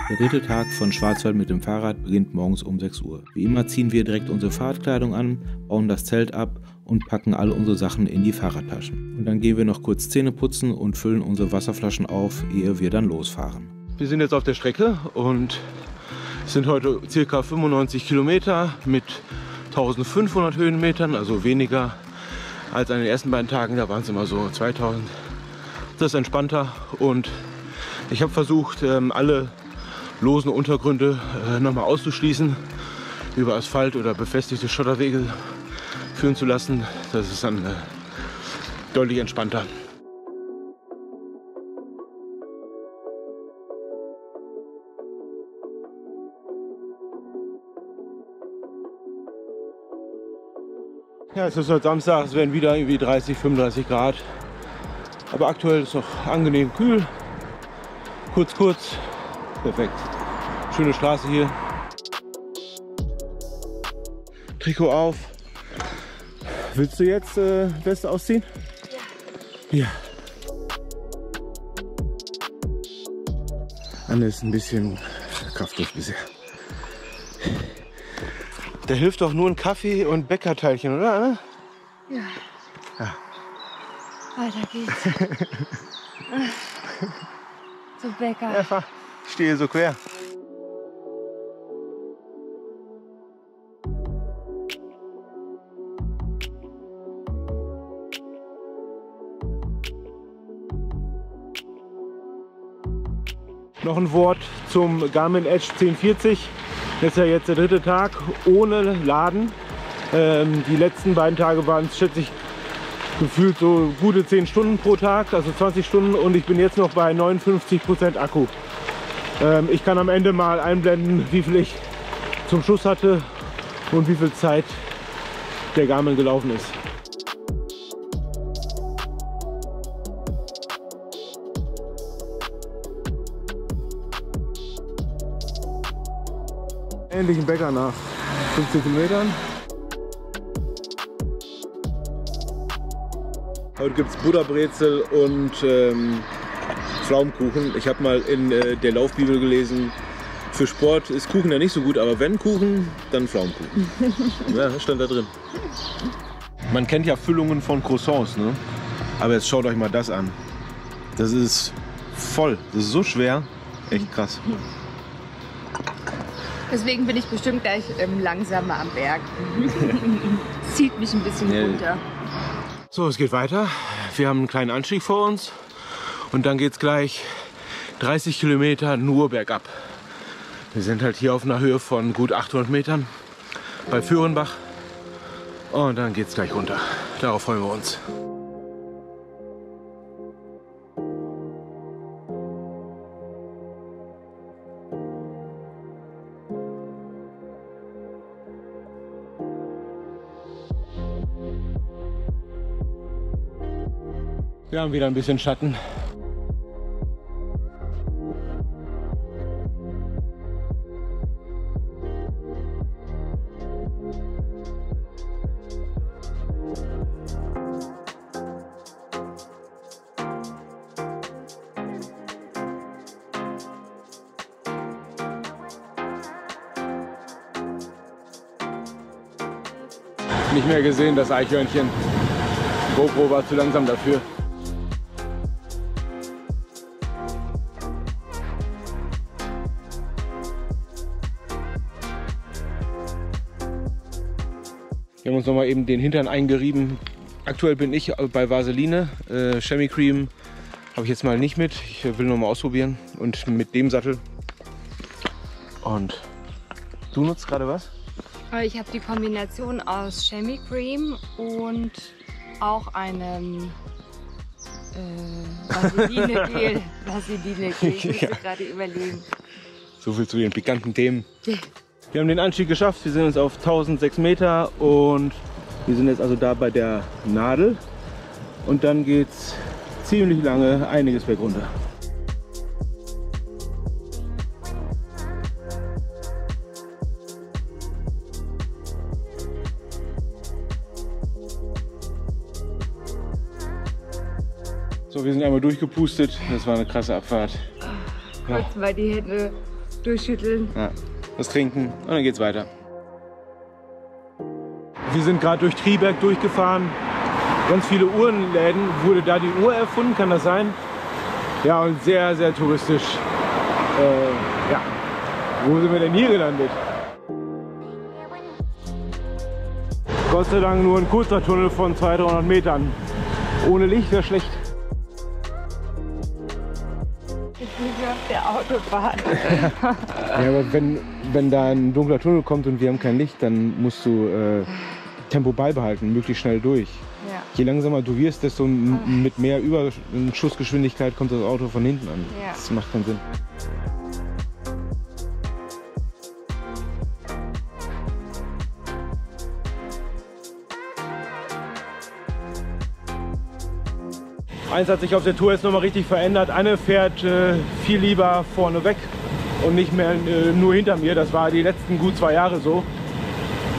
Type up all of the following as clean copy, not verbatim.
Der dritte Tag von Schwarzwald mit dem Fahrrad beginnt morgens um 6 Uhr. Wie immer ziehen wir direkt unsere Fahrradkleidung an, bauen das Zelt ab und packen all unsere Sachen in die Fahrradtaschen. Und dann gehen wir noch kurz Zähne putzen und füllen unsere Wasserflaschen auf, ehe wir dann losfahren. Wir sind jetzt auf der Strecke und sind heute ca. 95 Kilometer mit 1500 Höhenmetern, also weniger als an den ersten beiden Tagen. Da waren es immer so 2000. Das ist entspannter und ich habe versucht, alle losen Untergründe nochmal auszuschließen, über Asphalt oder befestigte Schotterwege führen zu lassen. Das ist dann deutlich entspannter. Ja, es ist heute Samstag, es werden wieder irgendwie 30, 35 Grad. Aber aktuell ist es noch angenehm kühl. Kurz. Perfekt. Schöne Straße hier. Trikot auf. Willst du jetzt Weste ausziehen? Ja. Anne ist ein bisschen kraftlos bisher. Da hilft doch nur ein Kaffee und Bäckerteilchen, oder Anne? Ja. Ja. Weiter geht's. Zum Bäcker. Ja, fahr. Ich stehe so quer. Noch ein Wort zum Garmin Edge 1040. Das ist ja jetzt der dritte Tag ohne Laden. Die letzten beiden Tage waren es, schätze ich, gefühlt so gute 10 Stunden pro Tag, also 20 Stunden, und ich bin jetzt noch bei 59% Akku. Ich kann am Ende mal einblenden, wie viel ich zum Schluss hatte und wie viel Zeit der Garmin gelaufen ist. Endlich ein Bäcker nach 15 Kilometern. Heute gibt es Butterbrezel und Pflaumenkuchen. Ich habe mal in der Laufbibel gelesen, für Sport ist Kuchen ja nicht so gut, aber wenn Kuchen, dann Pflaumenkuchen. Ja, das stand da drin. Man kennt ja Füllungen von Croissants, ne? Aber jetzt schaut euch mal das an. Das ist voll, das ist so schwer, echt krass. Deswegen bin ich bestimmt gleich langsamer am Berg. Zieht mich ein bisschen runter. So, es geht weiter. Wir haben einen kleinen Anstieg vor uns und dann geht es gleich 30 Kilometer nur bergab. Wir sind halt hier auf einer Höhe von gut 800 Metern bei Führenbach und dann geht es gleich runter. Darauf freuen wir uns. Wir haben wieder ein bisschen Schatten. Nicht mehr gesehen, das Eichhörnchen. GoPro war zu langsam dafür. Wir haben uns noch mal eben den Hintern eingerieben. Aktuell bin ich bei Vaseline. Chamois Cream habe ich jetzt mal nicht mit. Ich will noch mal ausprobieren. Und mit dem Sattel. Und du nutzt gerade was? Ich habe die Kombination aus Chamois Cream und auch einem Vaseline-Gel. Vaseline-Gel, ich musste gerade überlegen. So viel zu den pikanten Themen. Wir haben den Anstieg geschafft, wir sind jetzt auf 1006 Meter und wir sind jetzt also da bei der Nadel und dann geht es ziemlich lange einiges berg runter. So, wir sind einmal durchgepustet, das war eine krasse Abfahrt. Kurz mal die Hände durchschütteln. Ja. Was trinken und dann geht's weiter. Wir sind gerade durch Triberg durchgefahren. Ganz viele Uhrenläden. Wurde da die Uhr erfunden, kann das sein? Ja, und sehr, sehr touristisch. Ja. Wo sind wir denn hier gelandet? Gott sei Dank nur ein kurzer Tunnel von 200-300 Metern. Ohne Licht wäre schlecht. Ich liege auf der Autobahn. Ja, aber wenn da ein dunkler Tunnel kommt und wir haben kein Licht, dann musst du Tempo beibehalten, möglichst schnell durch. Ja. Je langsamer du wirst, desto mit mehr Überschussgeschwindigkeit kommt das Auto von hinten an. Ja. Das macht keinen Sinn. Eins hat sich auf der Tour jetzt nochmal richtig verändert. Anne fährt viel lieber vorne weg und nicht mehr nur hinter mir. Das war die letzten gut 2 Jahre so.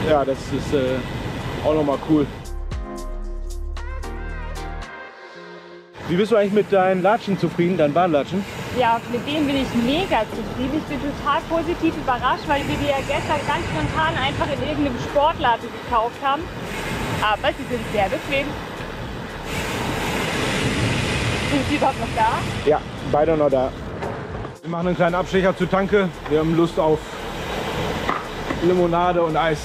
Ja, das ist auch nochmal cool. Wie bist du eigentlich mit deinen Latschen zufrieden, deinen Bahnlatschen? Ja, mit denen bin ich mega zufrieden. Ich bin total positiv überrascht, weil wir die ja gestern ganz spontan einfach in irgendeinem Sportladen gekauft haben. Aber sie sind sehr bequem. Sind sie überhaupt noch da? Ja, beide noch da. Wir machen einen kleinen Abstecher zur Tanke. Wir haben Lust auf Limonade und Eis.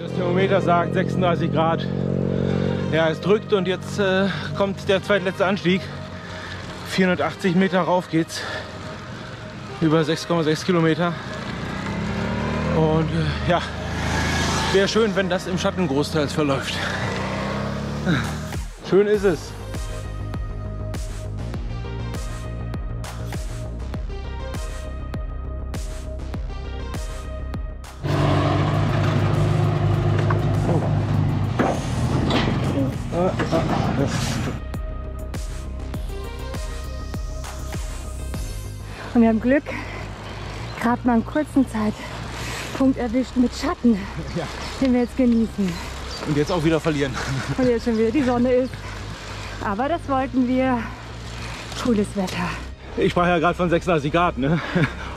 Das Thermometer sagt 36 Grad. Ja, es drückt und jetzt kommt der zweitletzte Anstieg. 480 Meter rauf geht's. Über 6,6 Kilometer. Und ja, wäre schön, wenn das im Schatten großteils verläuft. Schön ist es. Und wir haben Glück, gerade mal einen kurzen Zeitpunkt erwischt mit Schatten, Ja. den wir jetzt genießen. Und jetzt auch wieder verlieren. Und jetzt schon wieder die Sonne ist. Aber das wollten wir. Cooles Wetter. Ich sprach ja gerade von 36 Grad. Ne?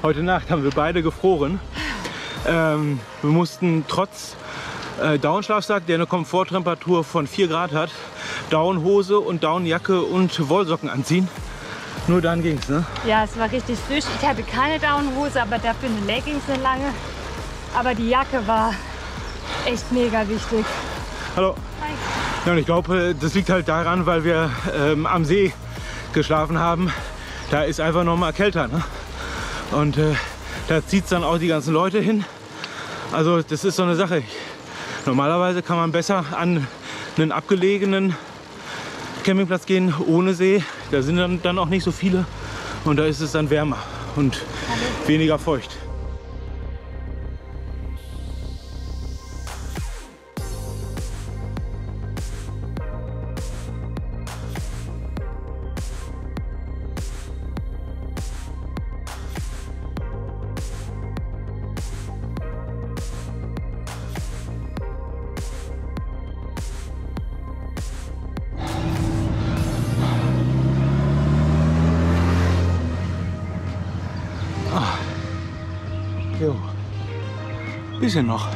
Heute Nacht haben wir beide gefroren. Wir mussten trotz Daunenschlafsack, der eine Komforttemperatur von 4 Grad hat, Daunenhose und Daunenjacke und Wollsocken anziehen. Nur dann ging's, ne? Ja, es war richtig frisch. Ich hatte keine Daunenhose, aber dafür eine Leggings, eine lange. Aber die Jacke war echt mega wichtig. Hallo. Hi. Ja, und ich glaube, das liegt halt daran, weil wir am See geschlafen haben. Da ist einfach noch mal kälter, ne? Und da zieht es dann auch die ganzen Leute hin. Also das ist so eine Sache. Normalerweise kann man besser an einen abgelegenen Campingplatz gehen ohne See. Da sind dann auch nicht so viele und da ist es dann wärmer und weniger feucht. Jo, bisschen noch.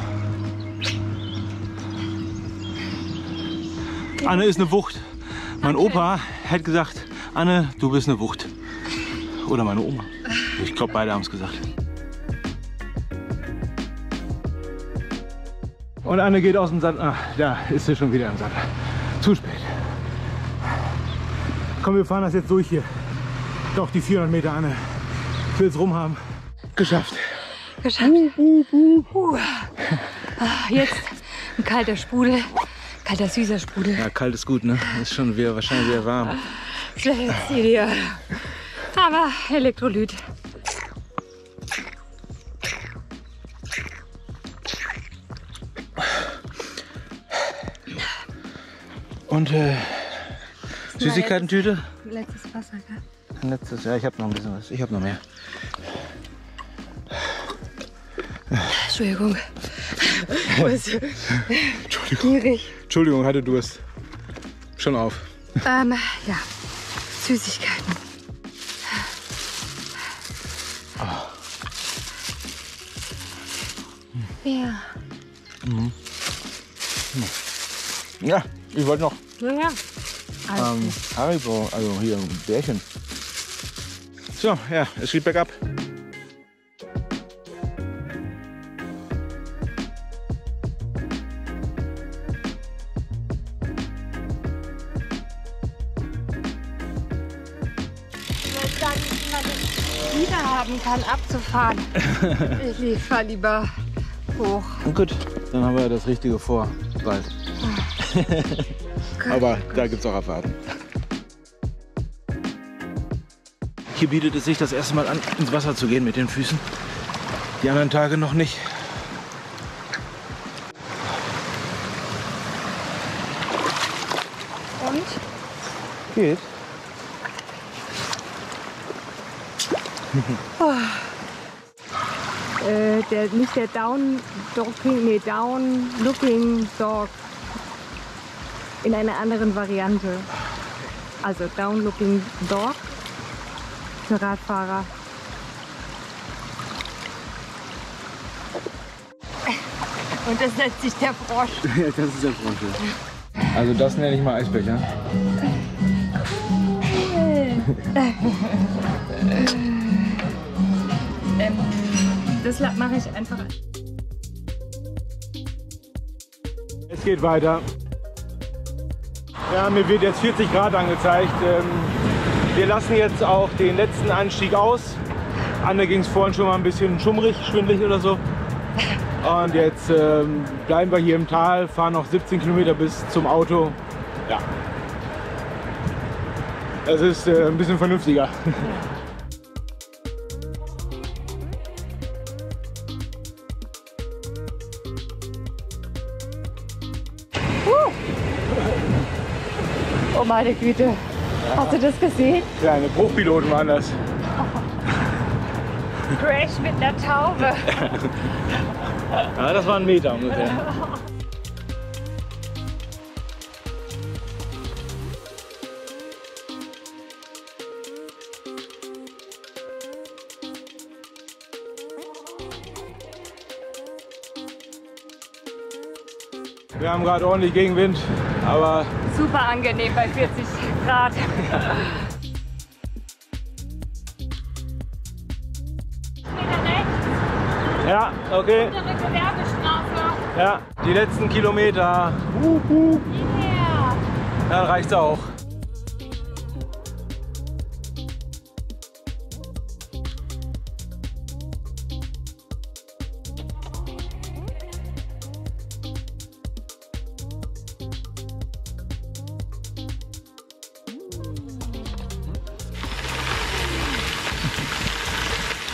Anne ist eine Wucht. Mein Opa hätte gesagt, Anne, du bist eine Wucht. Oder meine Oma. Ich glaube, beide haben es gesagt. Und Anne geht aus dem Sand. Ah, da ist sie schon wieder im Sand. Zu spät. Komm, wir fahren das jetzt durch hier. Doch, die 400 Meter, Anne. Ich will es rum haben. Geschafft. Geschafft. Jetzt ein kalter Sprudel. Kalter, süßer Sprudel. Ja, kalt ist gut, ne? Ist schon wieder wahrscheinlich sehr warm. Das ist jetzt ideal. Aber Elektrolyt. Und Süßigkeiten-Tüte? Letztes Wasser, gell? Ein letztes, ja, ich habe noch ein bisschen was. Ich habe noch mehr. Entschuldigung. Entschuldigung. Entschuldigung, hatte Durst. Schon auf. Ja, Süßigkeiten. Ja. Mhm. Ja, ich wollte noch Ja. Haribo, also hier ein Bärchen. So, ja, es geht bergab. Wie man das wieder haben kann, abzufahren. Ich fahre lieber hoch. Gut, dann haben wir das Richtige vor, bald. Aber da gibt es auch Abfahrten. Hier bietet es sich das erste Mal an, ins Wasser zu gehen mit den Füßen. Die anderen Tage noch nicht. Und? Geht. Nicht der Down Looking Dog. In einer anderen Variante. Also Down Looking Dog für Radfahrer. Und das nennt sich der Frosch. Ja, das ist der Frosch. Also das nenne ich mal Eisbecher. Das mache ich einfach. Es geht weiter. Ja, mir wird jetzt 40 Grad angezeigt. Wir lassen jetzt auch den letzten Anstieg aus. Anne ging es vorhin schon mal ein bisschen schummrig, schwindelig oder so. Und jetzt bleiben wir hier im Tal, fahren noch 17 Kilometer bis zum Auto. Ja. Das ist ein bisschen vernünftiger. Oh meine Güte. Hast du das gesehen? Kleine Bruchpiloten waren das. Crash mit einer Taube. Ja, das war ein Meter ungefähr. Wir haben gerade ordentlich Gegenwind, aber super angenehm bei 40 Grad. ja, okay. Ja, die letzten Kilometer. Yeah. Dann reicht's auch.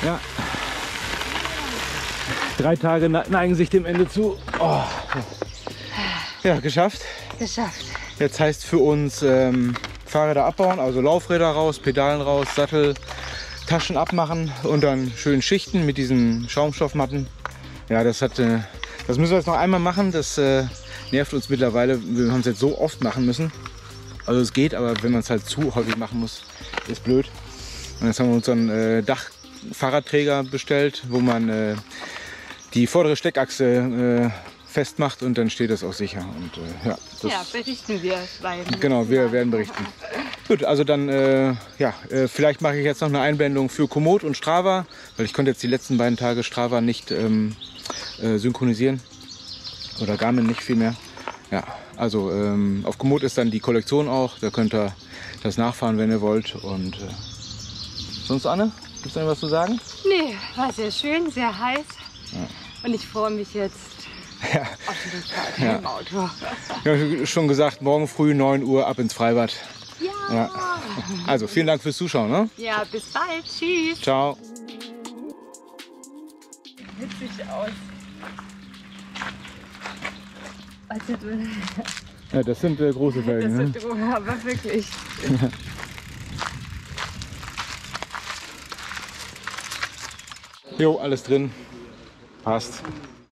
Ja. 3 Tage neigen sich dem Ende zu. Oh. Ja, geschafft. Geschafft. Jetzt heißt für uns Fahrräder abbauen, also Laufräder raus, Pedalen raus, Sattel, Taschen abmachen und dann schön schichten mit diesen Schaumstoffmatten. Ja, das müssen wir jetzt noch einmal machen. Das nervt uns mittlerweile. Wir haben es jetzt so oft machen müssen. Also es geht, aber wenn man es halt zu häufig machen muss, ist blöd. Und jetzt haben wir uns so einen Dach-Fahrradträger bestellt, wo man die vordere Steckachse festmacht und dann steht das auch sicher. Und, ja, berichten wir. Genau, wir werden berichten. Gut, also dann, vielleicht mache ich jetzt noch eine Einblendung für Komoot und Strava, weil ich konnte jetzt die letzten beiden Tage Strava nicht synchronisieren. Oder Garmin nicht vielmehr. Ja, also auf Komoot ist dann die Kollektion auch, da könnt ihr das nachfahren, wenn ihr wollt. Und sonst, Anne, gibt es noch was zu sagen? Nee, war sehr schön, sehr heiß. Ja. Und ich freue mich jetzt auf die Fahrt im Auto. Ja, schon gesagt, morgen früh 9 Uhr ab ins Freibad. Ja. Also vielen Dank fürs Zuschauen. Ne? Ja, bis bald. Tschüss. Ciao. Witzig aus. Also, Ja, das sind große Felgen. das sind aber wirklich. Jo, alles drin. Passt.